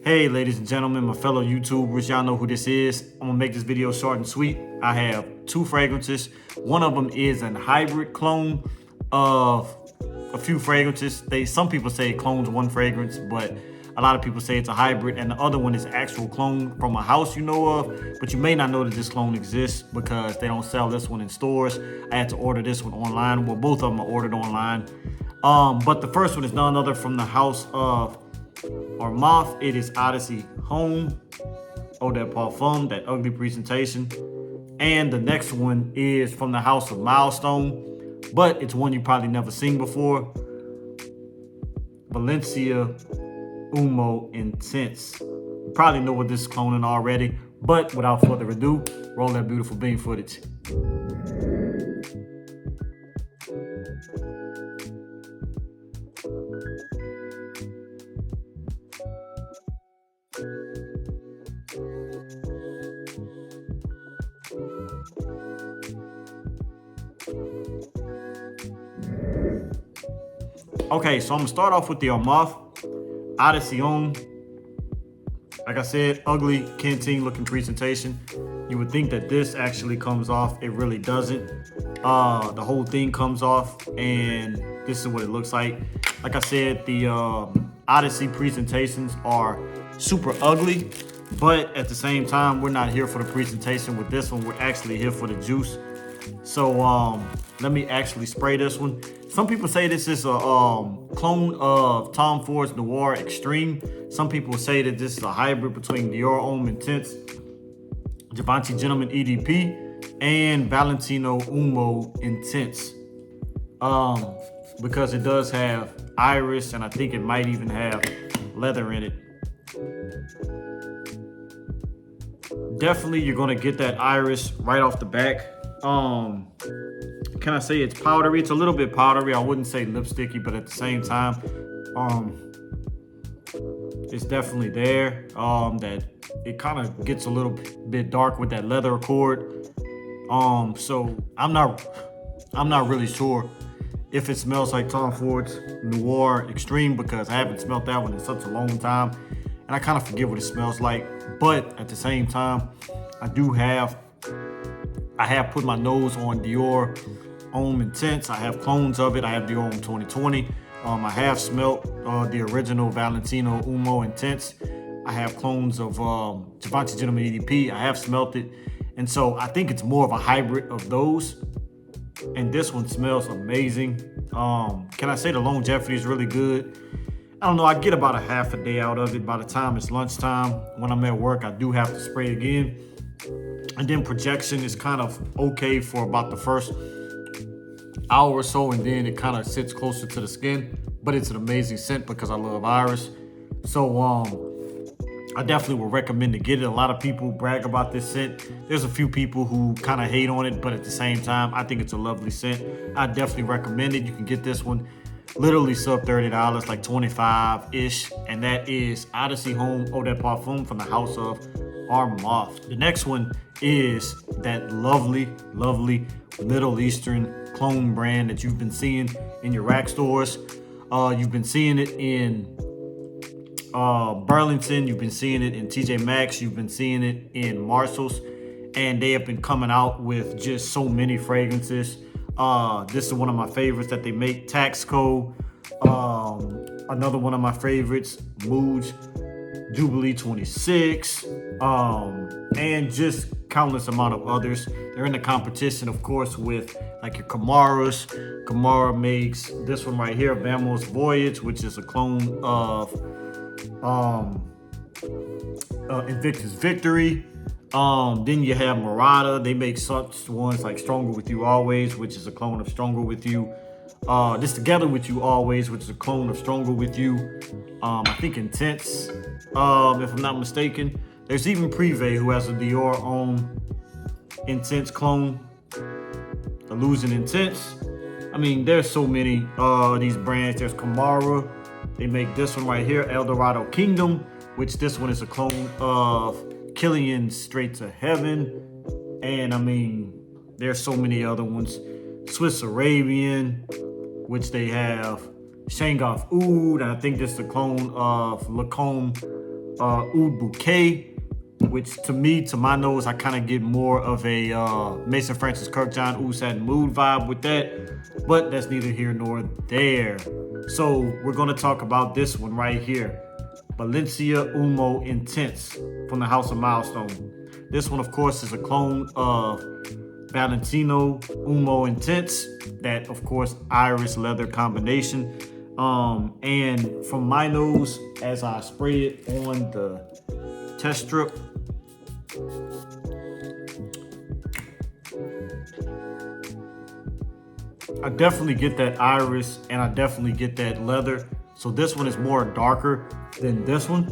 Hey, ladies and gentlemen, my fellow YouTubers, y'all know who this is. I'm gonna make this video short and sweet. I have two fragrances. One of them is a hybrid clone of a few fragrances. Some people say it clones one fragrance, but a lot of people say it's a hybrid. And the other one is actual clone from a house you know of, but you may not know that this clone exists because they don't sell this one in stores. I had to order this one online. Well, both of them are ordered online. But the first one is none other from the house of Armaf. It is Odyssey Home, Eau de Parfum, that ugly presentation. And the next one is from the house of Milestone, but it's one you probably never seen before. Valencia Umo Intense. You probably know what this is cloning already, but without further ado, roll that beautiful bean footage. Okay, so I'm gonna start off with the Armaf Odyssey Home. Like I said, ugly canteen looking presentation. You would think that this actually comes off. It really doesn't. The whole thing comes off, and this is what it looks like. Like I said, the Odyssey presentations are super ugly, but at the same time, we're not here for the presentation with this one. We're actually here for the juice. So let me actually spray this one. Some people say this is a clone of Tom Ford's Noir Extreme. Some people say that this is a hybrid between Dior Homme Intense, Davinci Gentleman EDP, and Valentino Umo Intense. Because it does have iris, and I think it might even have leather in it. Definitely, you're gonna get that iris right off the back. Can I say it's powdery? It's a little bit powdery. I wouldn't say lipsticky, but at the same time, it's definitely there. That it kind of gets a little bit dark with that leather accord. So I'm not really sure if it smells like Tom Ford's Noir Extreme, because I haven't smelled that one in such a long time, and I kind of forget what it smells like. But at the same time, I have put my nose on Dior Homme Intense. I have clones of it. I have Dior Homme 2020. I have smelt the original Valentino Umo Intense. I have clones of Davinci Gentleman EDP. I have smelt it. And so I think it's more of a hybrid of those. And this one smells amazing. Can I say the longevity is really good? I don't know, I get about a half a day out of it. By the time it's lunchtime, when I'm at work, I do have to spray again. And then projection is kind of okay for about the first hour or so, and then it kind of sits closer to the skin. But it's an amazing scent because I love iris. So I definitely would recommend to get it. A lot of people brag about this scent. There's a few people who kind of hate on it, but at the same time, I think it's a lovely scent. I definitely recommend it. You can get this one literally sub $30, like 25-ish, and that is Odyssey Home Eau de Parfum from the house of Armaf. The next one is that lovely Middle Eastern clone brand that you've been seeing in your rack stores. You've been seeing it in Burlington, you've been seeing it in TJ Maxx, you've been seeing it in Marshall's, and they have been coming out with just so many fragrances. This is one of my favorites that they make, Taxco. Another one of my favorites, Moods Jubilee 26, and just countless amount of others. They're in the competition, of course, with like your Camaras. Camara makes this one right here, Vamos Voyage, which is a clone of Invictus Victory. Then you have Murata. They make such ones like Stronger With You Always, which is a clone of Stronger With You. This Together With You Always, which is a clone of Stronger With You. I think Intense, if I'm not mistaken. There's even Privé, who has a Dior Homme Intense clone, Illusion Intense. I mean, there's so many these brands. There's Camara. They make this one right here, Eldorado Kingdom, which this one is a clone of Killian Straight to Heaven. And I mean, there's so many other ones. Swiss Arabian, which they have Shanghai Oud. I think this is a clone of Lacombe Oud Bouquet, which to me, to my nose, I kind of get more of a Mason Francis Kirkjohn Oud Satin Mood vibe with that, but that's neither here nor there. So we're going to talk about this one right here, Valencia Umo Intense from the House of Milestone. This one, of course, is a clone of Valentino Umo Intense, that, of course, iris leather combination. And from my nose, as I spray it on the test strip, I definitely get that iris and I definitely get that leather. So this one is more darker than this one,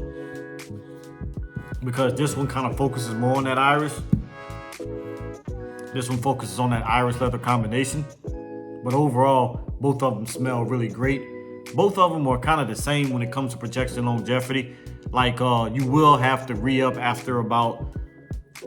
because this one kind of focuses more on that iris. This one focuses on that iris leather combination. But overall, both of them smell really great. Both of them are kind of the same when it comes to projection longevity. Like you will have to re-up after about,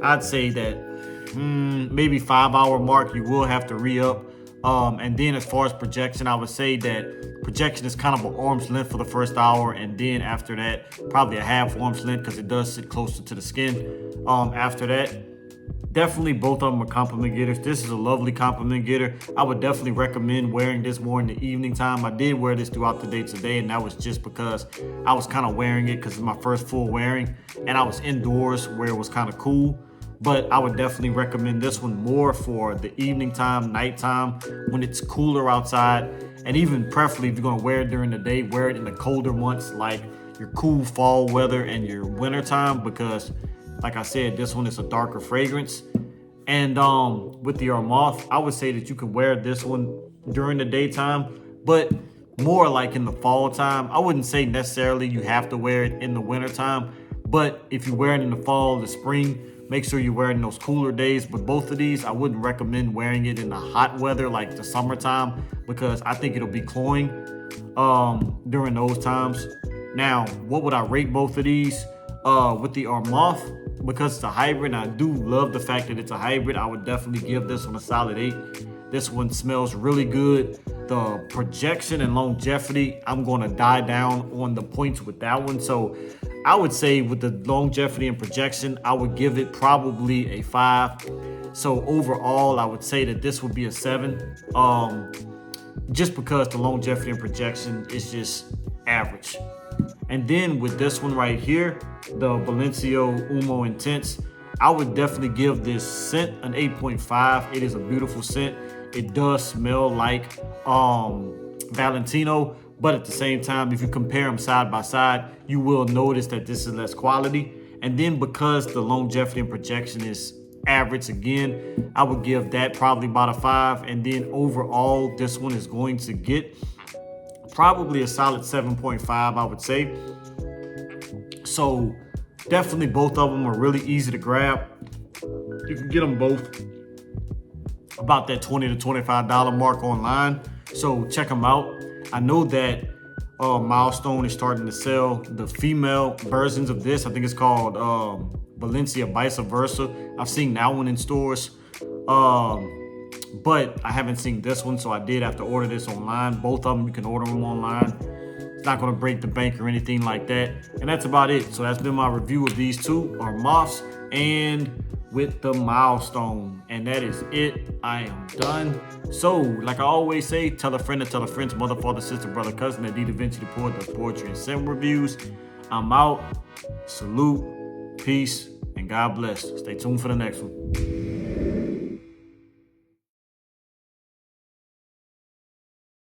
I'd say that maybe 5-hour mark, you will have to re-up. And then as far as projection, I would say that projection is kind of an arm's length for the first hour, and then after that, probably a half arm's length because it does sit closer to the skin. After that, definitely both of them are compliment getters. This is a lovely compliment getter. I would definitely recommend wearing this more in the evening time. I did wear this throughout the day today, and that was just because I was kind of wearing it because it's my first full wearing, and I was indoors where it was kind of cool. But I would definitely recommend this one more for the evening time, nighttime, when it's cooler outside. And even preferably if you're gonna wear it during the day, wear it in the colder months, like your cool fall weather and your winter time, because like I said, this one is a darker fragrance. And with the Armaf, I would say that you can wear this one during the daytime, but more like in the fall time. I wouldn't say necessarily you have to wear it in the winter time, but if you wear it in the fall, the spring, make sure you wear it in those cooler days. But both of these, I wouldn't recommend wearing it in the hot weather like the summertime, because I think it'll be cloying during those times. Now, what would I rate both of these? With the Armaf, because it's a hybrid, and I do love the fact that it's a hybrid, I would definitely give this one a solid 8. This one smells really good. The projection and longevity, I'm going to die down on the points with that one. So I would say with the longevity and projection, I would give it probably a 5. So overall, I would say that this would be a 7. Just because the longevity and projection is just average. And then with this one right here, the Valencia Umo Intense, I would definitely give this scent an 8.5. It is a beautiful scent. It does smell like Valentino, but at the same time, if you compare them side by side, you will notice that this is less quality. And then because the longevity and projection is average again, I would give that probably about a 5. And then overall, this one is going to get probably a solid 7.5, I would say. So definitely both of them are really easy to grab. You can get them both about that $20 to $25 mark online. So check them out. I know that Milestone is starting to sell the female versions of this. I think it's called Valencia Vice Versa. I've seen that one in stores. But I haven't seen this one, so I did have to order this online. Both of them, you can order them online. It's not going to break the bank or anything like that. And that's about it. So that's been my review of these two, Armafs and with the Milestone. And that is it. I am done. So, like I always say, tell a friend to tell a friend's mother, father, sister, brother, cousin that Davinci the Poet does poetry and scent reviews. I'm out. Salute, peace, and God bless. Stay tuned for the next one.